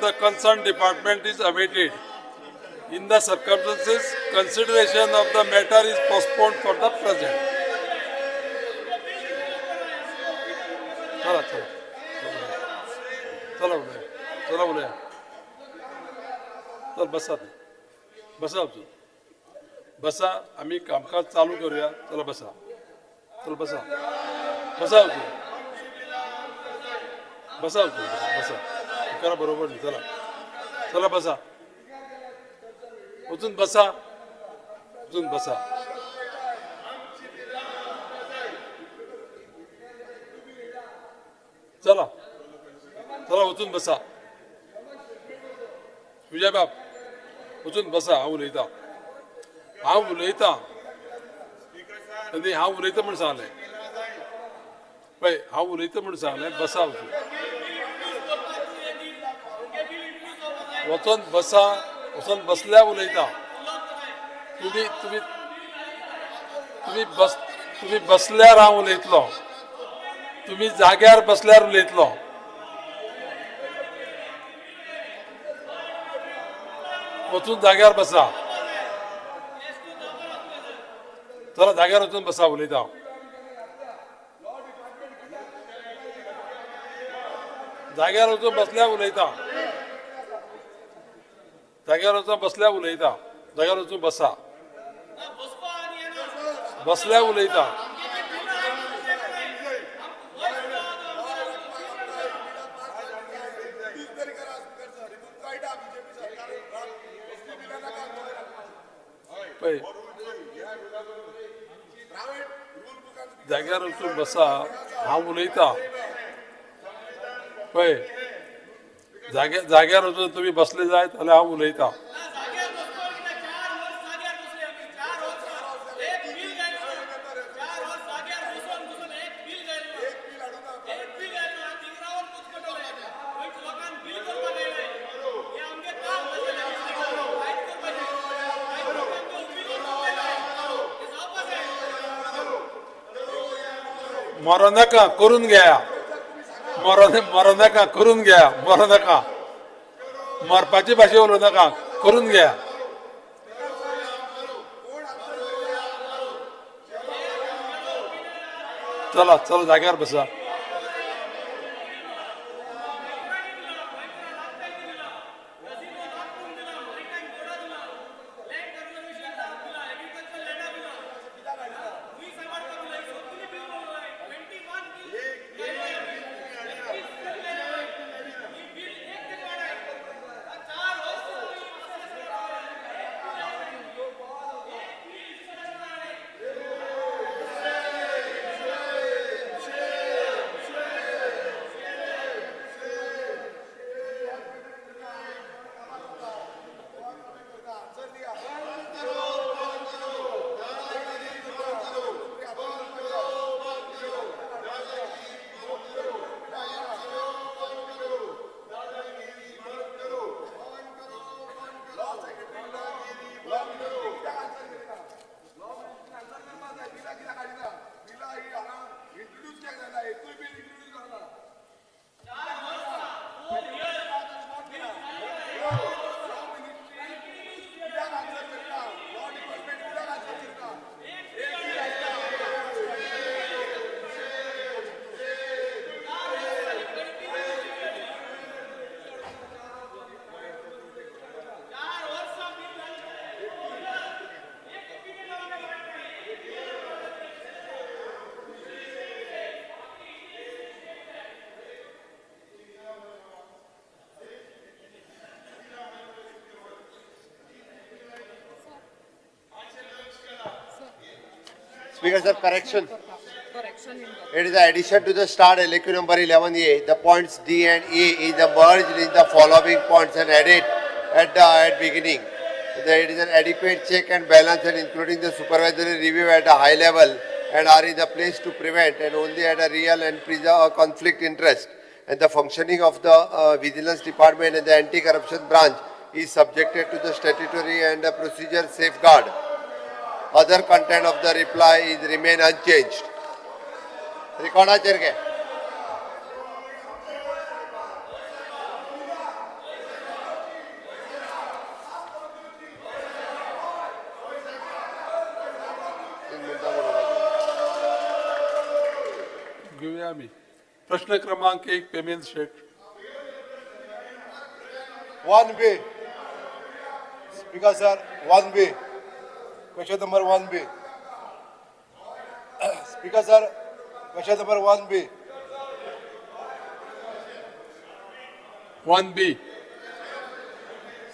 the concerned department is awaited. In the circumstances, consideration of the matter is postponed for the present. चला चला चला बोलूया चला बोलूया चल बसा बसा अजून बसा आम्ही कामकाज चालू करूया चला बसा चल बसा बसा अजून बसा अजून बसा करा बरोबर नाही चला चला बसा अजून बसा अजून बसा चला चला उचून बसा विजय बाब उचून बसा हांव उलयतां आनी हांव उलयतां म्हूण सांगलें पळय हांव उलयतां म्हूण सांगलें बसा वचून वचून बसा वचून बसल्यार उलयतां तुम्ही तुम्ही तुम्ही बसल्यार हांव उलयतलो तुम्ही जाग्यार बसल्यार उलयतलो वचून जाग्यार बसा चला जाग्यार वचून बसा उलयता जाग्यार वचून बसल्यार उलयता जाग्यार वचून बसल्यार उलयता जाग्यार वचून बसा बसल्यार उलयता जाग्यार वचून बसा हांव उलयतां पळय जाग्यार वचून तुमी बसले जायत जाल्यार हांव उलयतां मरो नाका करून घ्या मरो नाका करून घ्या मरो नाका मरपाची भाशा उलोवं नाका करून घ्या चला चला जाग्यार बसा Speaker sir, correction. It is an addition to the start LQ number 11A. The points D and E is the merged in the following points and added at beginning. It is an adequate check and balance and including the supervisory review at a high level and are in the place to prevent and only at a real and preserve a conflict interest. And the functioning of the vigilance department and the anti-corruption branch is subjected to the statutory and the procedure safeguard. Other content of the reply is remain unchanged. Record घेऊया आम्ही. प्रश्न क्रमांक 1 payment शेट. 1B. Speaker sir, 1B. Question number 1B. Speaker sir, question number 1B. 1B.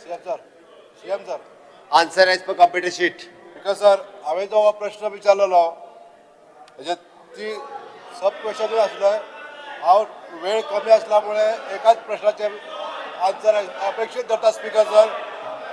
CM sir. CM sir. Answer as per computer sheet. Speaker sir, हांवें जो हो प्रश्न विचारलेलो हेजे ती सब क्वेश्चन आसले हांव वेळ कमी असल्यामुळे एकाच प्रश्नाचे आन्सर अपेक्षित धरता स्पीकर सर.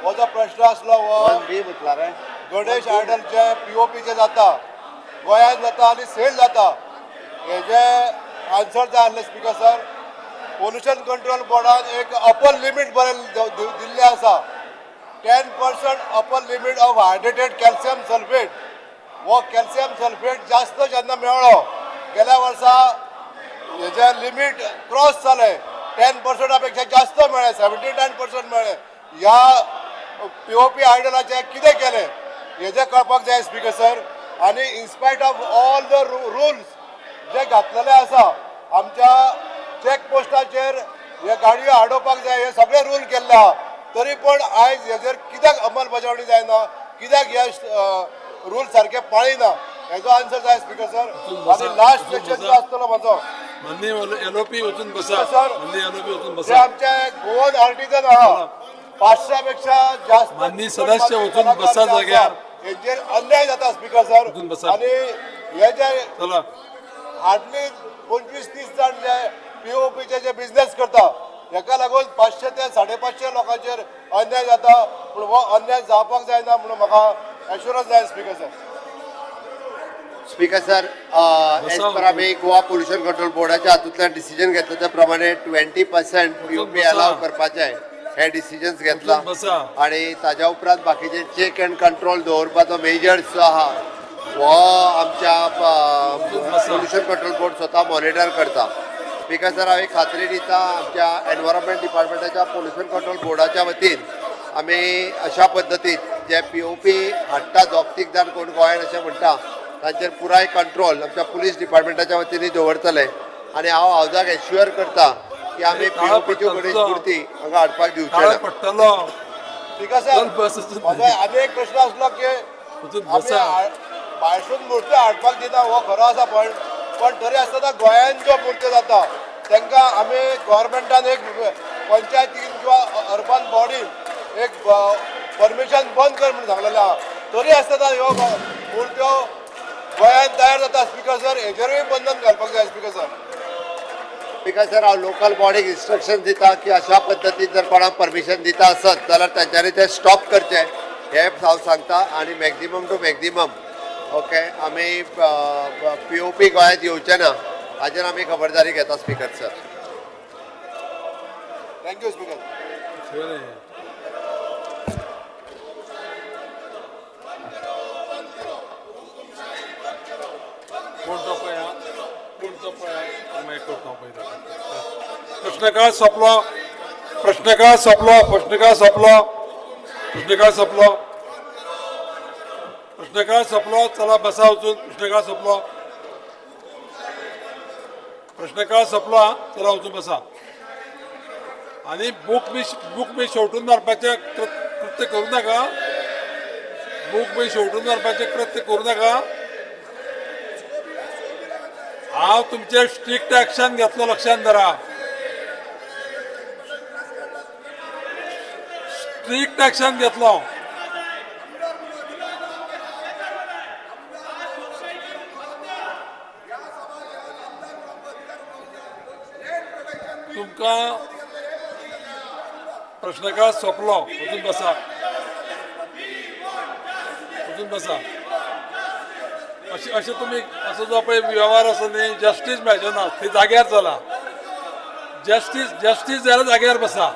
हो जो प्रश्न आसलो हो 1B म्हटल्यार रे. गणेश आयडलचे पीओपीचे जाता गोंयांत जाता आनी सेल जाता हेजे आन्सर जाय आसले स्पीकर सर. पोल्युशन कंट्रोल बोर्डान एक अपर लिमीट दिल्ले आसा 10% upper limit of hydrated calcium sulphate. वो कॅल्शियम सल्फेट जास्त जेन्ना मेळ्ळो गेल्या वर्सा हेजे लिमीट क्रॉस जाले 10% पेक्षा जास्त मेळ्ळे 79% मेळ्ळे. ह्या पीओपी आयडलाचे कितें केलें हेजे कळपाक जाय स्पीकर सर. आनी इन्स्पायट ऑफ ऑल द रुल्स जे घातलेले आसा आमच्या चॅक पोस्टाचेर हे गाडयो आडोवपाक जाय हे सगळे रूल केल्ले आहा तरी पण आयज हेजेर कित्याक अंमलबजावणी जायना कित्याक हे रूल सारखे पाळिना हेजो आन्सर जाय स्पीकर सर. आनी लास्ट क्वेश्चन जो आसतलो म्हाजो माननीय एलओपी वचून बसा. सर. माननीय एलओपी वचून जे बसा. आमचे गोवन आर्टिजन आहा 500 पेक्षा जास्त माननीय सदस्य वचून बसा जाग्यार. हेचेर अन्याय जाता स्पीकर सर. वचून बसा. आनी हे जे चला हार्डली 25-30 जाण जे पीओपीचे जे बिझनेस करता हेका लागून 500 ते 550 लोकांचेर अन्याय जाता. पूण हो अन्याय जावपाक जायना म्हणून म्हाका एश्युरन्स जाय speaker sir. Speaker sir as per आम्ही गोवा पोल्युशन कंट्रोल बोर्डाच्या हातूंतल्यान डिसिजन घेतला त्या प्रमाणे 20% पीओपी अलाव करपाचे हे डिसिजन्स घेतला बसा. आणि ताज्या उपरांत बाकीचे चेक अँड कंट्रोल दवरपाचो मेजर्स जो आहा हो आमच्या पोल्युशन कंट्रोल बोर्ड स्वता मॉनिटर करता. स्पीकर सर हांव एक खात्री दिता आमच्या एनवायरमेंट डिपार्टमेंटाच्या पोल्युशन कंट्रोल बोर्डाच्या वतीन आमी अशा पद्दतीन जे पीओपी हाडटा जोगतीकदार कोण गोंयांत अशें म्हणटा तांचेर पुराय कंट्रोल आमच्या पुलीस डिपार्टमेंटाच्या वतीन दवरतले. आनी हांव हावजाक एश्युअर करता की आमी पीओपीच्यो गणेश मुर्ती हांगा हाडपाक दिवचे काळ ना. पडटलो. स्पीकर चल सर बस वचून म्हाजो आनी एक प्रश्न आसलो की वचून आमी बसा. भायसून मुर्त्यो हाडपाक दिना हो खरो आसा पण तरी आसतना गोंयांत ज्यो मुर्त्यो जाता तांकां आमी गोवोरमेंटान एक पंचायतीन किंवा अर्बन बॉडीन एक परमिशन बंद कर म्हणून सांगलेलें आहा तरी आसतना ह्यो मुर्त्यो गोंयांत तयार जाता स्पीकर सर हेजेरूय बंधन घालपाक जाय स्पीकर सर. स्पीकर सर हांव लोकल बॉडीक इन्स्ट्रक्शन दिता की अशा पद्दतीन जर कोणाक परमिशन दिता आसत जाल्यार तांच्यांनी ते स्टॉप करचे हे हांव सांगता. आनी मॅक्झिमम टू मॅक्झिमम ओके आमी पीओपी गोंयांत येवचे ना हाजेर आमी खबरदारी घेता स्पीकर सर. Thank you speaker. प्रश्नकाळ सोंपलो. प्रश्नकाळ सोंपलो. प्रश्नकाळ सोंपलो. प्रश्नकाळ सोंपलो. प्रश्नकाळ सोंपलो. चला बसा वचून. प्रश्नकाळ सोंपलो. प्रश्नकाळ सोंपलो. चला वचून बसा. आणि बुक बी शेवटून मारपाचे कृत्य करू नका. बुक बी शेवटून मारपाचे कृत्य करू नका. हांव तुमचेर स्ट्रिक्ट एक्शन घेतलो लक्षांत धरा. स्ट्रिक्ट एक्शन घेतलो. तुमकां प्रश्नकाळ सोंपलो. वचून बसा. वचून बसा. अशें तुमी असो जो पळय व्यवहार आसा न्ही जस्टीस मेळचे ना थंय जाग्यार चला. जस्टीस जाल्यार जाग्यार बसा.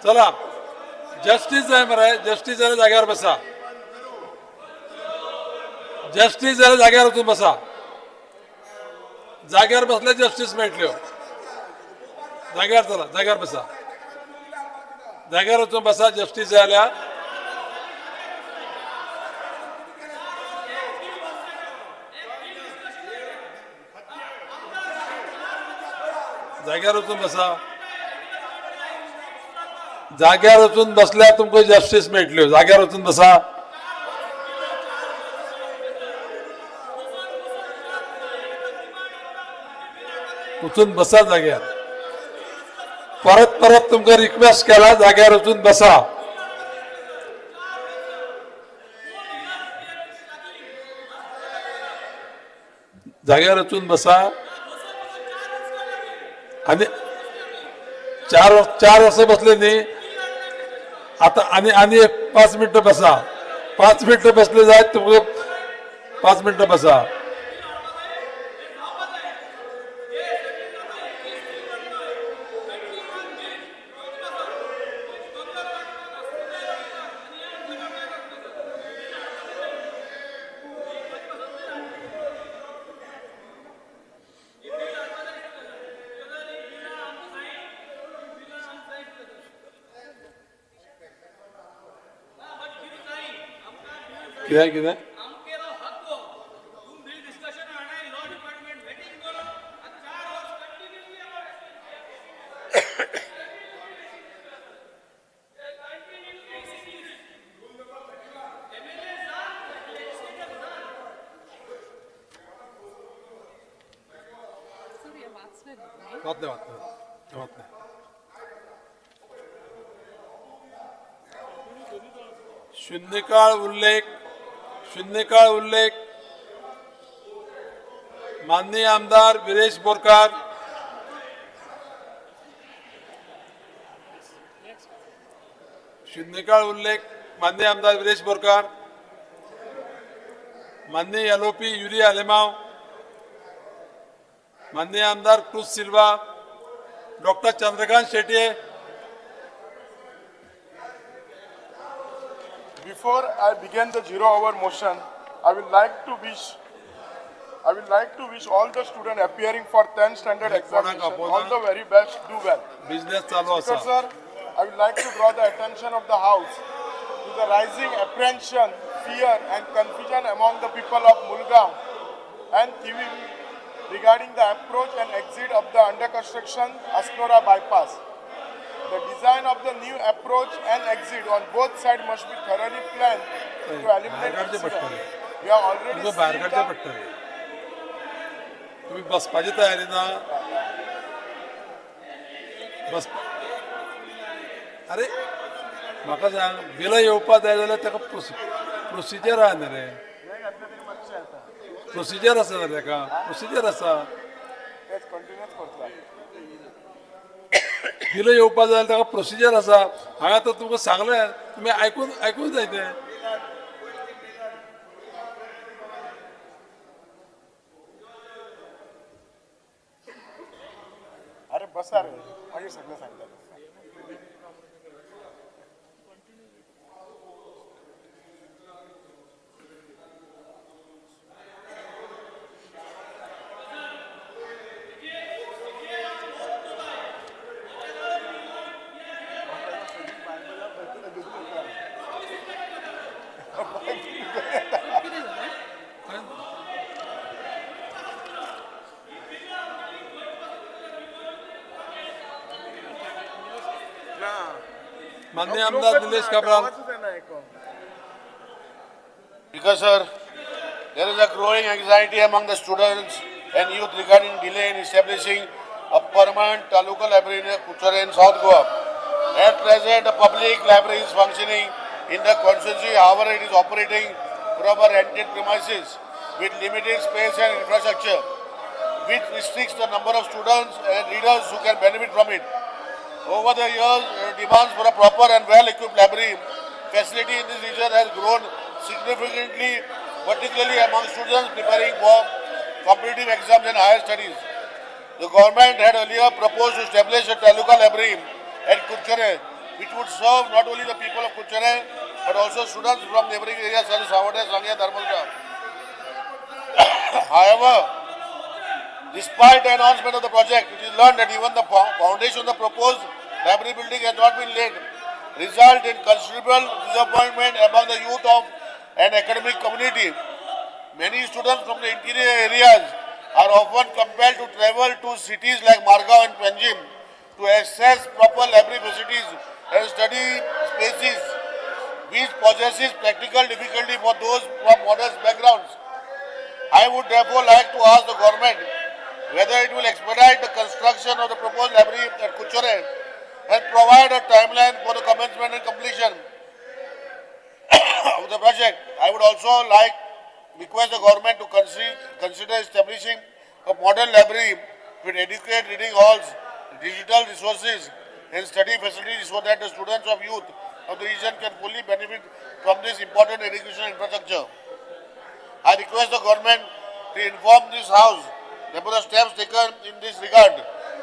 चला जस्टीस जाय मरे. जस्टीस जाल्यार जाग्यार बसा. जस्टीस जाल्यार जाग्यार वचून बसा. जाग्यार बसल्यार जस्टीस मेळटल्यो. जाग्यार चला. जाग्यार बसा. जाग्यार वचून बसा. जस्टीस जाय जाल्यार जाग्यार वचून बसा. जाग्यार वचून बसल्यार तुमकां जस्टीस मेळटल्यो. जाग्यार वचून बसा. वचून बसा जाग्यार. परत परत तुमकां रिक्वेस्ट केला जाग्यार वचून बसा. जाग्यार वचून बसा. आणि चार वर्ष बसले न्ही. आता आणि एक 5 मिनिटं बसा. 5 मिनिटं बसले जायत तुमकां. 5 मिनिटं बसा. कितें वाचले. शून्यकाळ उल्लेख माननीय आमदार वीरेश बोरकार. शून्यकाळ उल्लेख माननीय आमदार वीरेश बोरकार. माननीय एलओपी युरिया आलेमाव. माननीय आमदार cruise Silva. Doctor Chandrakant Shetye. Before I begin the 0-hour motion, I would like to wish all the students appearing for 10th standard examination all the very best. Do well. Business चालू Sir, असा. I would like to draw the attention of the House to the rising apprehension, fear and confusion among the people of Mulgaon and Tivim regarding the approach and exit of the under construction Asnora bypass. The design of the new approach and exit on both sides must be thoroughly planned to eliminate accidents. We have already तुमकां भायर seen काडचें the पडटलें. तुम्ही बसपाची तयारी ना. बस. अरे म्हाका सांग. बिलां येवपाक जाय जाल्यार ताका प्रोसिजर आहा न्ही रे. प्रोसिजर आसा न्ही ताका. प्रोसिजर आसा. continuous करतला. बिलां येवपाक जाय जाल्यार ताका प्रोसिजर आसा. हांवें आतां तुमकां सांगलें. तुमी आयकून जाय तें. अरे बसा रे. मागीर सगळं सांगता. माननीय आमदार Nilesh Cabral. Because, sir, there is a growing anxiety among the students and youth regarding delay in establishing a permanent taluka library in Kuchare in South Goa. At present, a public library is functioning in the constituency. However, it is operating from a rented premises with limited space and infrastructure, which restricts the number of students and readers who can benefit from it. Over the years, demands for a proper and well-equipped library facility in this region has grown significantly, particularly among students preparing for competitive exams and higher studies. The government had earlier proposed to establish a taluka library at Kuchare, which would serve not only the people of Kuchare, but also students from neighboring areas such as Savade, Sangya, Dharmalja. However, despite the announcement of the project, it is learned that even the foundation of the proposed library building has not been laid, result in considerable disappointment among the youth of an academic community. Many students from the interior areas are often compelled to travel to cities like Margao and Panjim to access proper library facilities and study spaces, which possesses practical difficulty for those from modest backgrounds. I would therefore like to ask the government whether it will expedite the construction of the proposed library at Kuchare and provide a timeline for the commencement and completion of the project. I would also like request the government to consider establishing a modern library with adequate reading halls, digital resources and study facilities so that the students of youth of the region can fully benefit from this important educational infrastructure. I request the government to inform this House about the steps taken in this regard.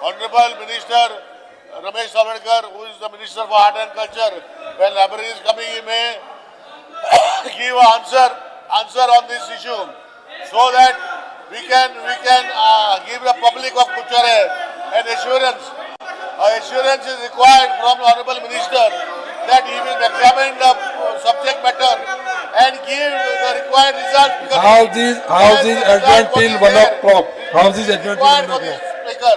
Honorable Minister Ramesh Savarkar, who is the Minister for Art and Culture, when library is coming, he may give an answer on this issue, so that we can give the public of Kuchare an assurance. Assurance is required from the Honorable Minister that he will examine the subject matter and give the required results. How these adjourned till 1 o'clock? How is this adjourned till 1 o'clock? Speaker.